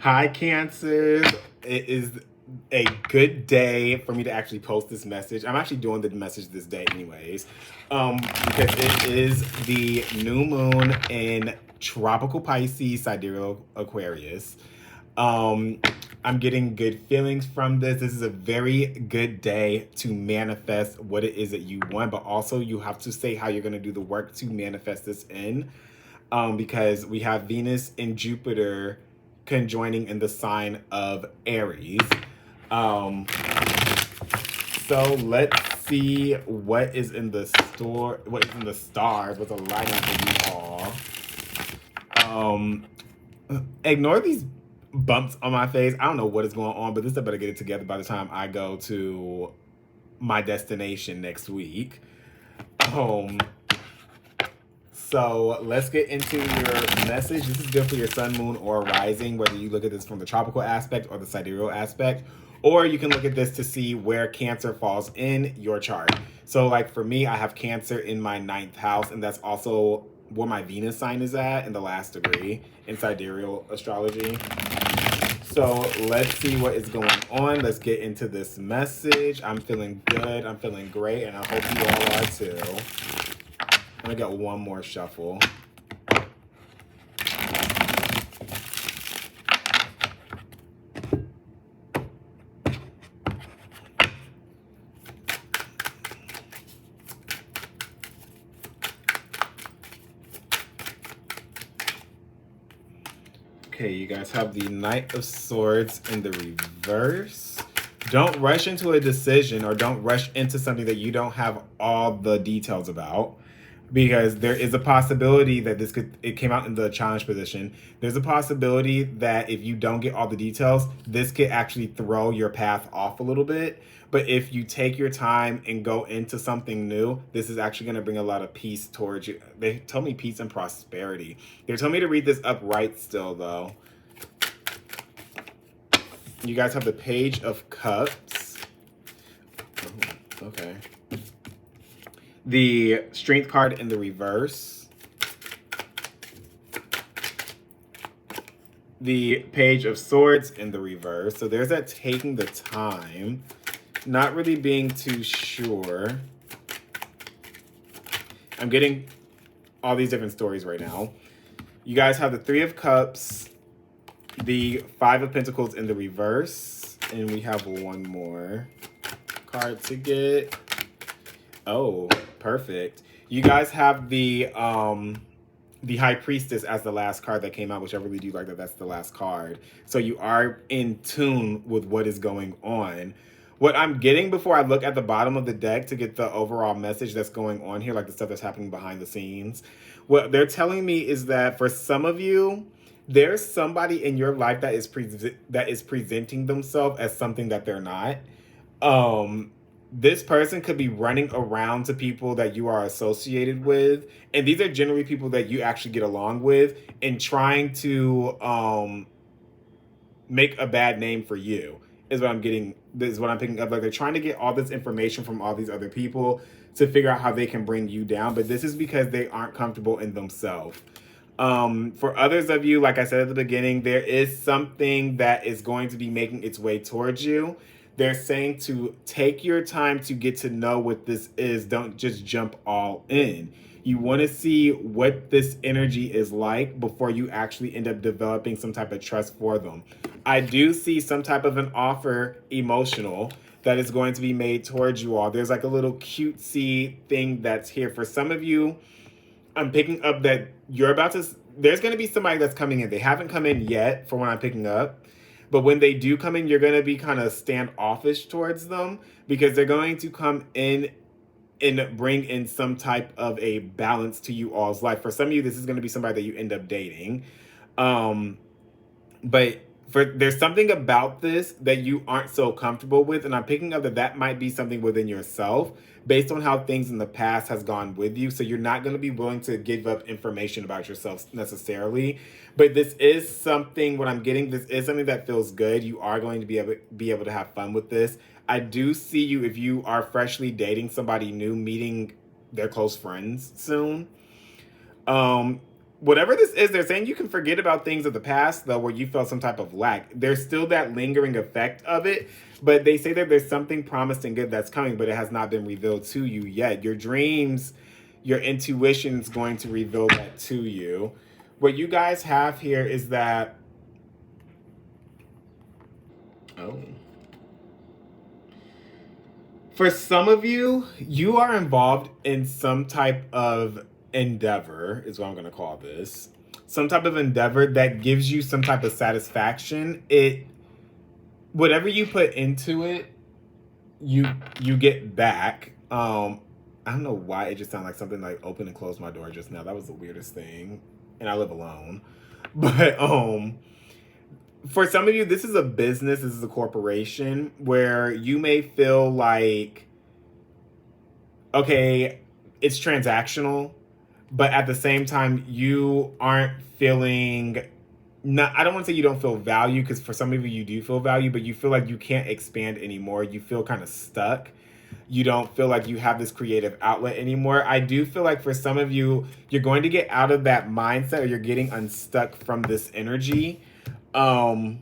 Hi, Cancers. It is a good day for me to actually post this message. I'm actually doing the message this day, anyways, because it is the new moon in Tropical Pisces, Sidereal Aquarius. Um, I'm getting good feelings from this. This is a very good day to manifest what it is that you want, but also you have to say how you're going to do the work to manifest this in. Because we have Venus and Jupiter conjoining in the sign of Aries. Um, so let's see what is in the store, what is in the stars, what's aligning for you all. Um, Ignore these bumps on my face. I don't know what is going on, but this I better get it together by the time I go to my destination next week. So let's get into your message. This is good for your sun, moon, or rising, whether you look at this from the tropical aspect or the sidereal aspect, or you can look at this to see where Cancer falls in your chart. So like for me, I have Cancer in my 9th house, and that's also where my Venus sign is at in the last degree in sidereal astrology. So let's see what is going on. Let's get into this message. I'm feeling good. I'm feeling great, and I hope you all are too. I'm gonna get one more shuffle. Okay, you guys have the Knight of Swords in the reverse. Don't rush into a decision or don't rush into something that you don't have all the details about, because there is a possibility that it came out in the challenge position. There's a possibility that if you don't get all the details, this could actually throw your path off a little bit. But if you take your time and go into something new, this is actually going to bring a lot of peace towards you. They told me peace and prosperity. They told me to read this upright still, though. You guys have the Page of Cups. Oh, okay. The Strength card in the reverse. The Page of Swords in the reverse. So there's that taking the time. Not really being too sure. I'm getting all these different stories right now. You guys have the Three of Cups, the Five of Pentacles in the reverse, and we have one more card to get. Oh, perfect. You guys have the High Priestess as the last card that came out, which I really do like that that's the last card. So you are in tune with what is going on. What I'm getting before I look at the bottom of the deck to get the overall message that's going on here, like the stuff that's happening behind the scenes, what they're telling me is that for some of you, there's somebody in your life that is presenting themselves as something that they're not. This person could be running around to people that you are associated with, and these are generally people that you actually get along with, and trying to make a bad name for you is what I'm getting. This is what I'm picking up. Like they're trying to get all this information from all these other people to figure out how they can bring you down, but this is because they aren't comfortable in themselves. For others of you, like I said at the beginning, there is something that is going to be making its way towards you. They're saying to take your time to get to know what this is. Don't just jump all in. You want to see what this energy is like before you actually end up developing some type of trust for them. I do see some type of an offer emotional that is going to be made towards you all. There's like a little cutesy thing that's here. For some of you, I'm picking up that there's going to be somebody that's coming in. They haven't come in yet for what I'm picking up. But when they do come in, you're going to be kind of standoffish towards them because they're going to come in and bring in some type of a balance to you all's life. For some of you, this is going to be somebody that you end up dating. But there's something about this that you aren't so comfortable with, and I'm picking up that might be something within yourself based on how things in the past has gone with you. So you're not going to be willing to give up information about yourself necessarily, but this is something, what I'm getting, this is something that feels good. You are going to be able to have fun with this. I do see you, if you are freshly dating somebody new, meeting their close friends soon. whatever this is, they're saying you can forget about things of the past, though, where you felt some type of lack. There's still that lingering effect of it, but they say that there's something promised and good that's coming, but it has not been revealed to you yet. Your dreams, your intuition's going to reveal that to you. What you guys have here is that, oh, for some of you, you are involved in some type of endeavor, is what I'm going to call this. Some type of endeavor that gives you some type of satisfaction. Whatever you put into it, you get back. I don't know why it just sounded like something like open and close my door just now. That was the weirdest thing. And I live alone. But for some of you, this is a business, this is a corporation where you may feel like, okay, it's transactional, but at the same time, you aren't feeling, I don't want to say you don't feel value, because for some of you do feel value, but you feel like you can't expand anymore. You feel kind of stuck. You don't feel like you have this creative outlet anymore. I do feel like for some of you, you're going to get out of that mindset, or you're getting unstuck from this energy. For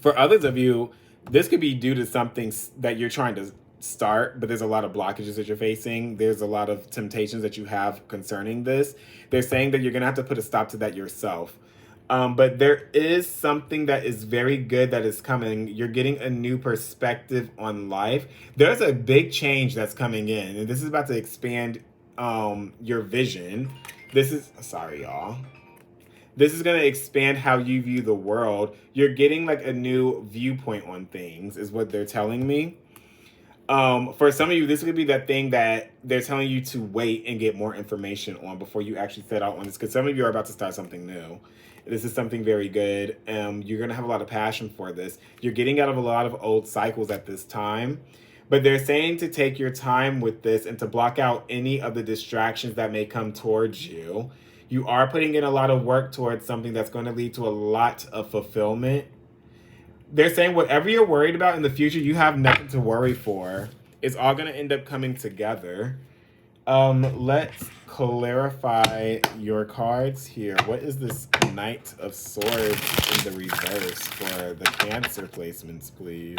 others of you, this could be due to something that you're trying to start, but there's a lot of blockages that you're facing. There's a lot of temptations that you have concerning this. They're saying that you're going to have to put a stop to that yourself. But there is something that is very good that is coming. You're getting a new perspective on life. There's a big change that's coming in, and this is about to expand your vision. Sorry, y'all. This is going to expand how you view the world. You're getting like a new viewpoint on things, is what they're telling me. For some of you, this could be that thing that they're telling you to wait and get more information on before you actually set out on this. Because some of you are about to start something new. This is something very good. You're going to have a lot of passion for this. You're getting out of a lot of old cycles at this time. But they're saying to take your time with this and to block out any of the distractions that may come towards you. You are putting in a lot of work towards something that's going to lead to a lot of fulfillment. They're saying whatever you're worried about in the future, you have nothing to worry for. It's all going to end up coming together. Let's clarify your cards here. What is this Knight of Swords in the reverse for the Cancer placements, please?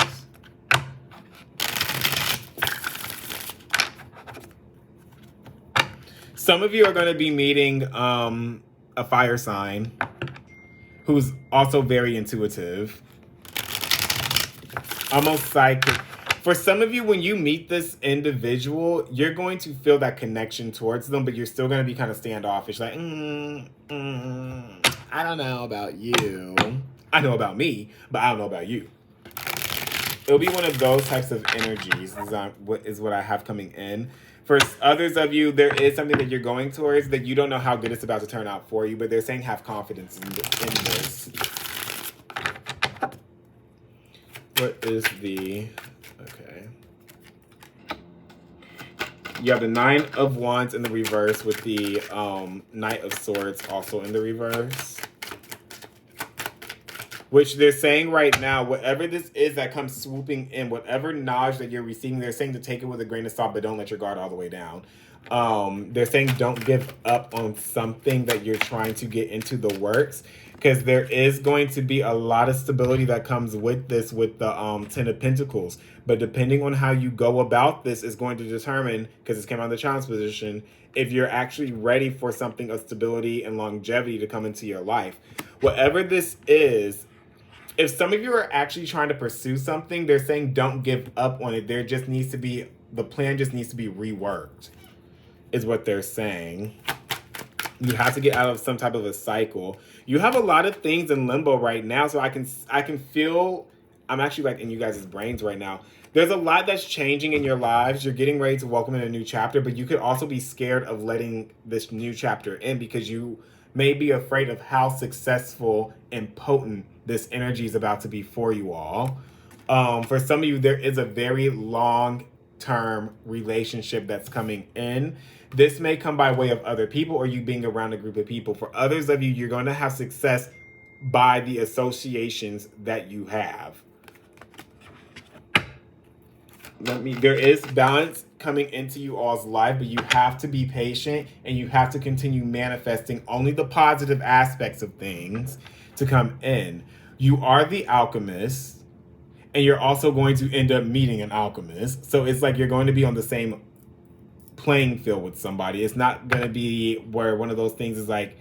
Some of you are going to be meeting a fire sign who's also very intuitive, almost psychic. For some of you, when you meet this individual, you're going to feel that connection towards them, but you're still going to be kind of standoffish. Like, I don't know about you. I know about me, but I don't know about you. It'll be one of those types of energies is what I have coming in. For others of you, there is something that you're going towards that you don't know how good it's about to turn out for you, but they're saying have confidence in this. What is the... Okay. You have the Nine of Wands in the reverse with the Knight of Swords also in the reverse. Which they're saying right now, whatever this is that comes swooping in, whatever knowledge that you're receiving, they're saying to take it with a grain of salt, but don't let your guard all the way down. They're saying don't give up on something that you're trying to get into the works, because there is going to be a lot of stability that comes with this, with the Ten of Pentacles. But depending on how you go about this is going to determine, because this came out of the Child's position, if you're actually ready for something of stability and longevity to come into your life. Whatever this is, if some of you are actually trying to pursue something, they're saying don't give up on it. The plan just needs to be reworked, is what they're saying. You have to get out of some type of a cycle. You have a lot of things in limbo right now, so I can feel, I'm actually like in you guys' brains right now. There's a lot that's changing in your lives. You're getting ready to welcome in a new chapter, but you could also be scared of letting this new chapter in because you may be afraid of how successful and potent this energy is about to be for you all. For some of you, there is a very long-term relationship that's coming in. This may come by way of other people or you being around a group of people. For others of you, you're going to have success by the associations that you have. There is balance coming into you all's life, but you have to be patient and you have to continue manifesting only the positive aspects of things to come in. You are the alchemist, and you're also going to end up meeting an alchemist. So it's like you're going to be on the same playing field with somebody. It's not going to be where one of those things is like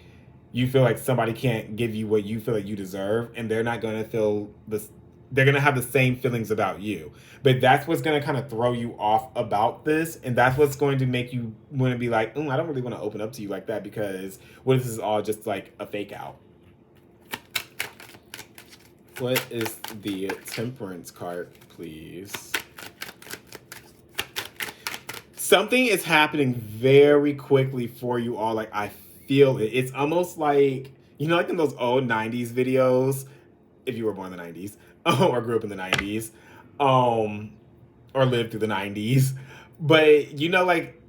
you feel like somebody can't give you what you feel like you deserve, and they're not going to feel this. They're going to have the same feelings about you. But that's what's going to kind of throw you off about this. And that's what's going to make you want to be like, I don't really want to open up to you like that, because what if this is all just like a fake out? What is the Temperance card, please? Something is happening very quickly for you all. Like, I feel it. It's almost like, like in those old 90s videos, if you were born in the 90s, or grew up in the 90s, or lived through the 90s. But, like,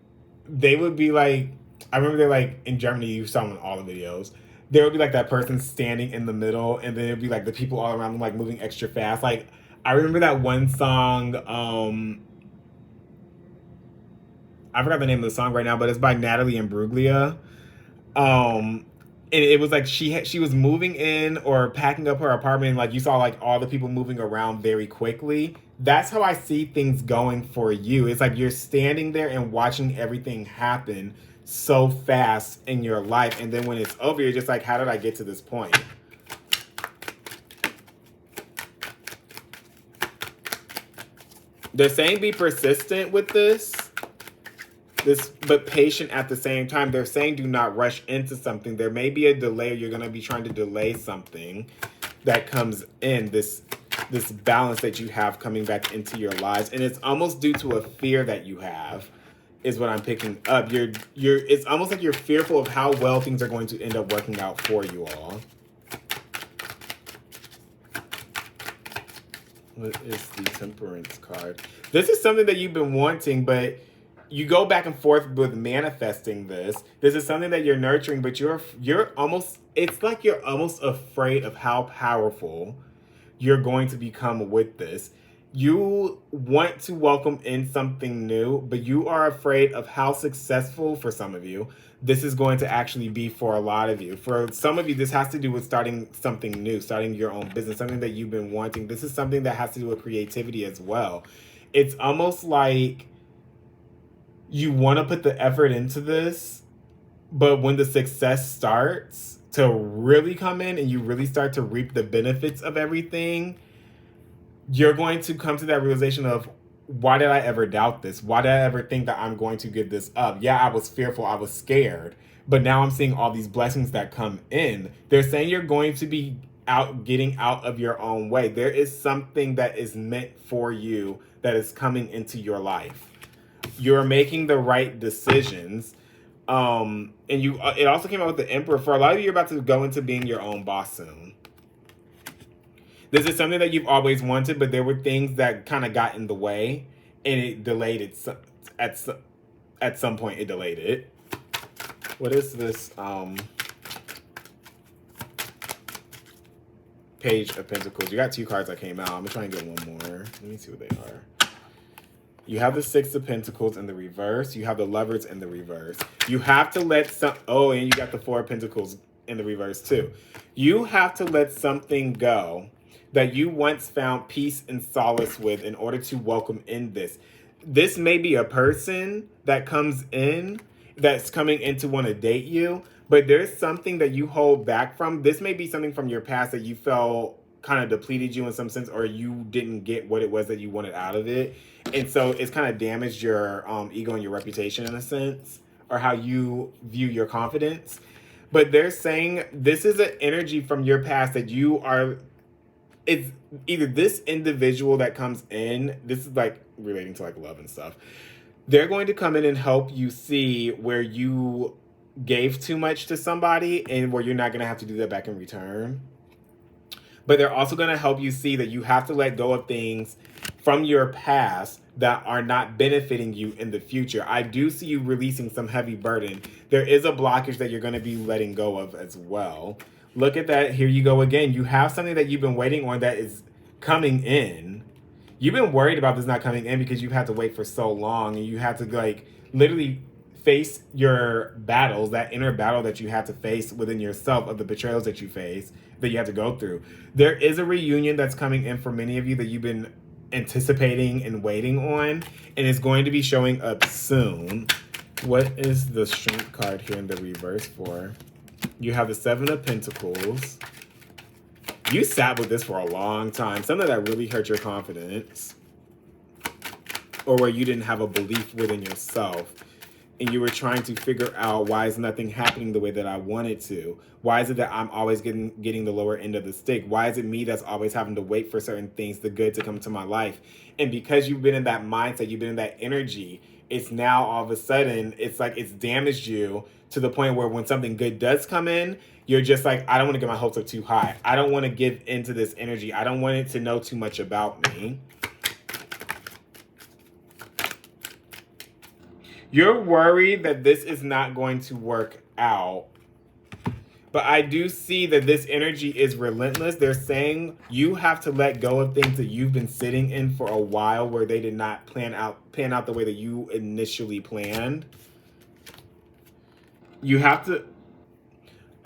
they would be like, I remember they're like, in Germany, you saw them in all the videos, there would be like that person standing in the middle, and then it'd be like the people all around them like moving extra fast. Like, I remember that one song, I forgot the name of the song right now, but it's by Natalie Imbruglia. And it was like she was moving in or packing up her apartment, and like you saw like all the people moving around very quickly. That's how I see things going for you. It's like you're standing there and watching everything happen so fast in your life, and then when it's over, you're just like, how did I get to this point? They're saying be persistent with this, but patient at the same time. They're saying do not rush into something. There may be a delay. You're going to be trying to delay something that comes in, this balance that you have coming back into your lives, and it's almost due to a fear that you have, is what I'm picking up. It's almost like you're fearful of how well things are going to end up working out for you all. What is the Temperance card? This is something that you've been wanting, but you go back and forth with manifesting this. This is something that you're nurturing, but you're almost, it's like you're almost afraid of how powerful you're going to become with this. You want to welcome in something new, but you are afraid of how successful, for some of you, this is going to actually be for a lot of you. For some of you, this has to do with starting something new, starting your own business, something that you've been wanting. This is something that has to do with creativity as well. It's almost like you want to put the effort into this, but when the success starts to really come in and you really start to reap the benefits of everything, you're going to come to that realization of, why did I ever doubt this? Why did I ever think that I'm going to give this up? Yeah, I was fearful. I was scared. But now I'm seeing all these blessings that come in. They're saying you're going to be getting out of your own way. There is something that is meant for you that is coming into your life. You're making the right decisions. And it also came out with the Emperor. For a lot of you, you're about to go into being your own boss soon. This is something that you've always wanted, but there were things that kind of got in the way, and it delayed it. At some point, it delayed it. What is this? Page of Pentacles. You got 2 cards that came out. I'm going to try and get one more. Let me see what they are. You have the 6 of Pentacles in the reverse. You have the Lovers in the reverse. You have to let and you got the 4 of Pentacles in the reverse too. You have to let something go that you once found peace and solace with in order to welcome in this. This may be a person that comes in, that's coming in to want to date you, but there's something that you hold back from. This may be something from your past that you felt kind of depleted you in some sense, or you didn't get what it was that you wanted out of it. And so it's kind of damaged your ego and your reputation in a sense, or how you view your confidence. But they're saying this is an energy from your past that it's either this individual that comes in, this is like relating to like love and stuff. They're going to come in and help you see where you gave too much to somebody and where you're not going to have to do that back in return. But they're also going to help you see that you have to let go of things from your past that are not benefiting you in the future. I do see you releasing some heavy burden. There is a blockage that you're going to be letting go of as well. Look at that. Here you go again. You have something that you've been waiting on that is coming in. You've been worried about this not coming in because you've had to wait for so long, and you had to like literally face your battles, that inner battle that you had to face within yourself of the betrayals that you face, that you had to go through. There is a reunion that's coming in for many of you that you've been anticipating and waiting on, and it's going to be showing up soon. What is the Strength card here in the reverse for? You have the Seven of Pentacles. You sat with this for a long time. Something that really hurt your confidence. Or where you didn't have a belief within yourself. And you were trying to figure out, why is nothing happening the way that I wanted to? Why is it that I'm always getting the lower end of the stick? Why is it me that's always having to wait for certain things, the good to come to my life? And because you've been in that mindset, you've been in that energy, it's now all of a sudden, it's like it's damaged you to the point where when something good does come in, you're just like, I don't want to get my hopes up too high. I don't want to give into this energy. I don't want it to know too much about me. You're worried that this is not going to work out. But I do see that this energy is relentless. They're saying you have to let go of things that you've been sitting in for a while where they did not pan out the way that you initially planned. You have to...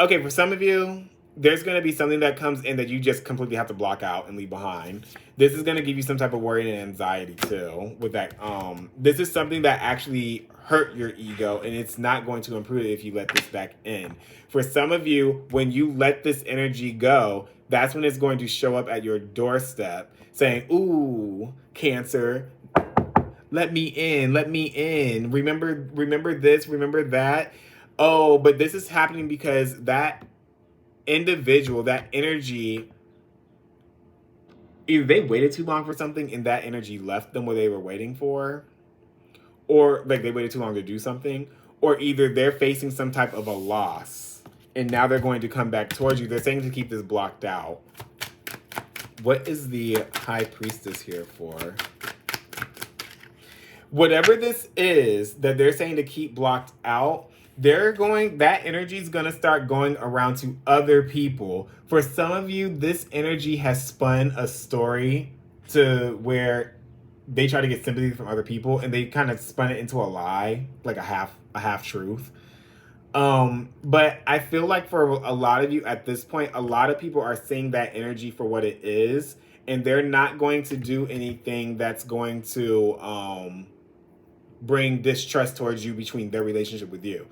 Okay, for some of you, there's going to be something that comes in that you just completely have to block out and leave behind. This is going to give you some type of worry and anxiety too with that. This is something that actually hurt your ego, and it's not going to improve it if you let this back in. For some of you, when you let this energy go, that's when it's going to show up at your doorstep saying, ooh, Cancer, let me in, let me in. Remember this, remember that. Oh, but this is happening because that individual, that energy, either they waited too long for something and that energy left them what they were waiting for, or like they waited too long to do something, or either they're facing some type of a loss and now they're going to come back towards you. They're saying to keep this blocked out. What is the High Priestess here for? Whatever this is that they're saying to keep blocked out, that energy is going to start going around to other people. For some of you, this energy has spun a story to where they try to get sympathy from other people, and they kind of spun it into a lie, like a half truth. But I feel like for a lot of you at this point, a lot of people are seeing that energy for what it is, and they're not going to do anything that's going to bring distrust towards you between their relationship with you.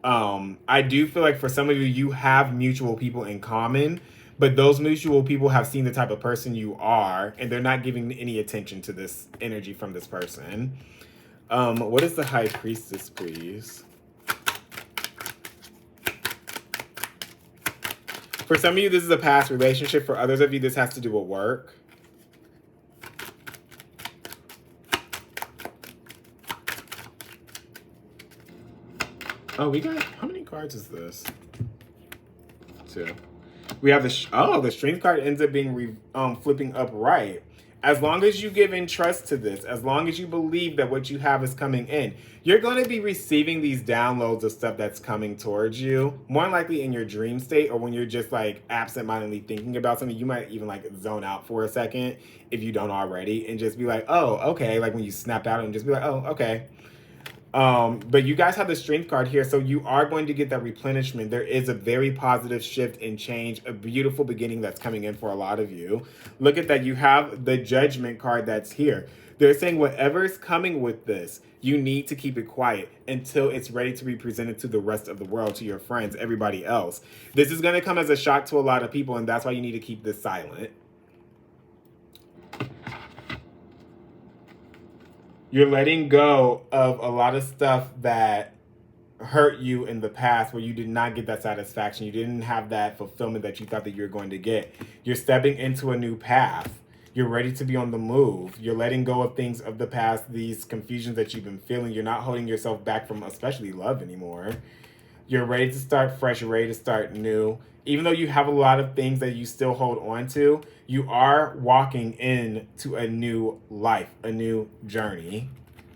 I do feel like for some of you, you have mutual people in common, but those mutual people have seen the type of person you are, and they're not giving any attention to this energy from this person. What is the High Priestess, please? For some of you, this is a past relationship. For others of you, this has to do with work. Oh, we got... How many cards is this? 2. We have the Strength card ends up being flipping upright. As long as you give in trust to this, as long as you believe that what you have is coming in, you're going to be receiving these downloads of stuff that's coming towards you. More likely in your dream state, or when you're just like absent-mindedly thinking about something. You might even like zone out for a second if you don't already, and just be like, oh, okay. Like when you snap out and just be like, oh, okay. But you guys have the Strength card here, so you are going to get that replenishment. There is a very positive shift and change, a beautiful beginning that's coming in for a lot of you. Look at that. You have the Judgment card that's here. They're saying whatever is coming with this, you need to keep it quiet until it's ready to be presented to the rest of the world, to your friends, everybody else. This is going to come as a shock to a lot of people, and that's why you need to keep this silent. You're letting go of a lot of stuff that hurt you in the past, where you did not get that satisfaction. You didn't have that fulfillment that you thought that you were going to get. You're stepping into a new path. You're ready to be on the move. You're letting go of things of the past, these confusions that you've been feeling. You're not holding yourself back from especially love anymore. You're ready to start fresh, you're ready to start new. Even though you have a lot of things that you still hold on to, you are walking into a new life, a new journey.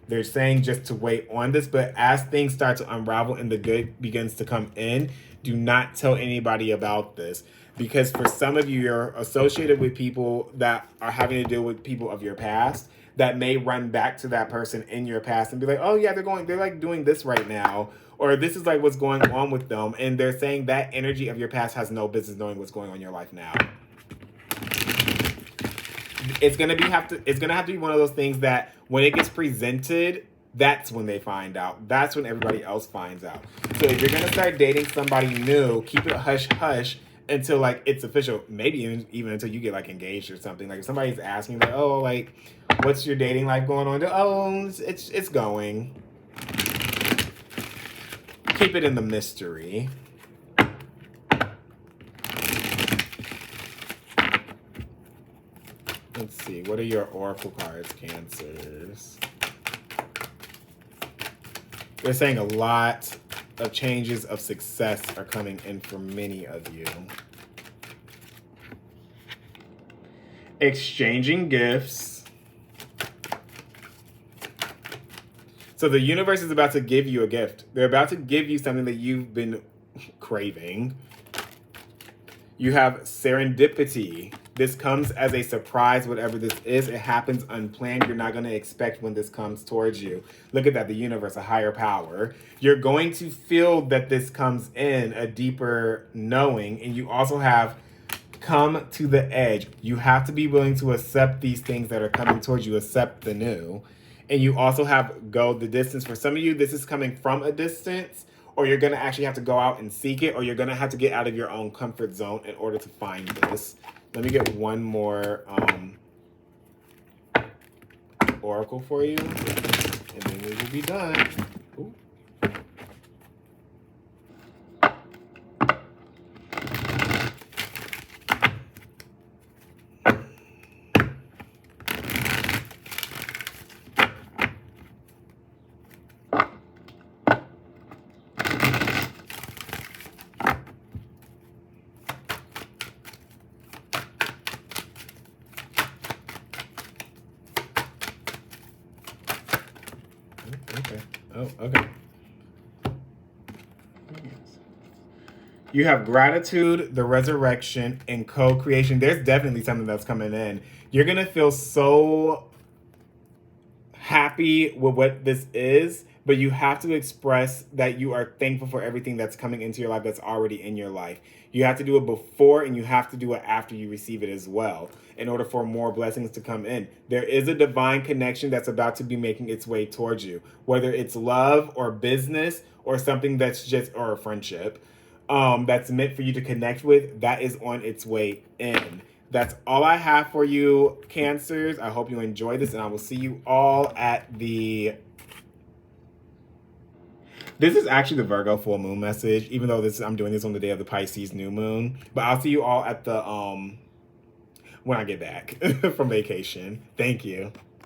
They're saying just to wait on this, but as things start to unravel and the good begins to come in, do not tell anybody about this. because for some of you, you're associated with people that are having to deal with people of your past that may run back to that person in your past and be like, oh yeah, they're like doing this right now, or this is like what's going on with them, and they're saying that energy of your past has no business knowing what's going on in your life now. It's gonna have to be one of those things that when it gets presented, that's when they find out. That's when everybody else finds out. So if you're gonna start dating somebody new, keep it hush hush until like it's official. Maybe even until you get like engaged or something. Like if somebody's asking like, oh, like what's your dating life going on? Oh, it's going. Keep it in the mystery. Let's see. What are your oracle cards, Cancers? They're saying a lot of changes of success are coming in for many of you. Exchanging gifts. So the universe is about to give you a gift. They're about to give you something that you've been craving. You have serendipity. This comes as a surprise, whatever this is. It happens unplanned. You're not going to expect when this comes towards you. Look at that, the universe, a higher power. You're going to feel that this comes in, a deeper knowing. And you also have come to the edge. You have to be willing to accept these things that are coming towards you, accept the new. And you also have go the distance. For some of you, this is coming from a distance, or you're going to actually have to go out and seek it, or you're going to have to get out of your own comfort zone in order to find this. Let me get one more oracle for you, and then we will be done. Ooh. Okay. Oh, okay. You have gratitude, the resurrection, and co-creation. There's definitely something that's coming in. You're going to feel so happy with what this is, but you have to express that you are thankful for everything that's coming into your life that's already in your life. You have to do it before and you have to do it after you receive it as well in order for more blessings to come in. There is a divine connection that's about to be making its way towards you, whether it's love or business or something that's just, or a friendship that's meant for you to connect with, that is on its way in. That's all I have for you, Cancers. I hope you enjoy this, and I will see you all at the... This is actually the Virgo full moon message, even though I'm doing this on the day of the Pisces new moon. But I'll see you all at the when I get back from vacation. Thank you.